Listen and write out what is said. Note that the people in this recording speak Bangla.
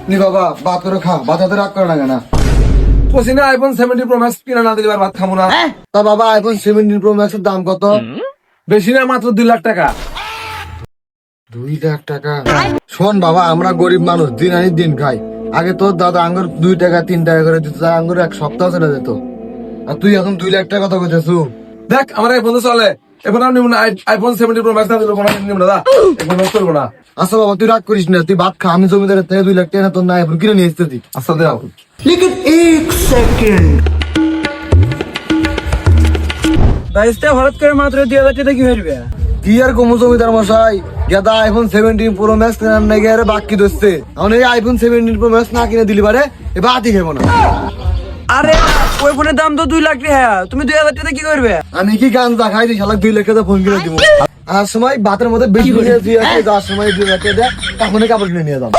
নি বাবা ভাত করে খা, ভাত হাতে রাগ করে না কেনা। পসিনা আইফোন 17 প্রো ম্যাক্স কিনা না দিলে ভাত খাবো না। তা বাবা আইফোন 17 প্রো ম্যাক্স এর দাম কত? বেশি না, মাত্র 2 লাখ টাকা। 2 লাখ টাকা? শোন বাবা, আমরা গরিব মানুষ, দিন আনি দিন খাই। আগে তোর দাদা আঙ্গুর 2 টাকা 3 টাকা করে দিত, আঙ্গুর এক সপ্তাহ চলে যেত, আর তুই এখন 2 লাখ টাকা কথা কইতেছু। দেখ আমার আইফোন তো চলে, এখন আমি আইফোন 17 প্রো ম্যাক্স না দিলে কোনো নিব না, দা এখন নষ্ট করবো না। আচ্ছা বাবা তুই রাগ করিস না, তুই ভাত খা, আমি জমিদারের থেকে 2 লাখ টাকা তোর না আইফোন কিনে নিয়ে এসেছি। আচ্ছা দাও। বাইশটা হঠাৎ করে মাত্র 2,000 টাকা কি হইবে? কি আর কমু জমিদার মশাই, গেদা আইফোন 17 প্রো ম্যাক্স কেনার নাকি আরে বাকি দোষছে, এখন এই আইফোন 17 প্রো ম্যাক্স না কিনে দিলি পারে এ বাতি খাবো না। আরে ওই ফোনের দাম তো 2 লাখ টাকা, তুমি 2,000 টাকা কি করবে? আমি কি গান দেখাই দিই, শালা 2 লাখ টাকা ফোন কিনে দিব। আর সময় ভাতের মধ্যে বেশি হয়ে যাওয়ার সময় 2 লাখ টাকা দেয়, তখনই কাপড় কিনে নিয়ে যাবো।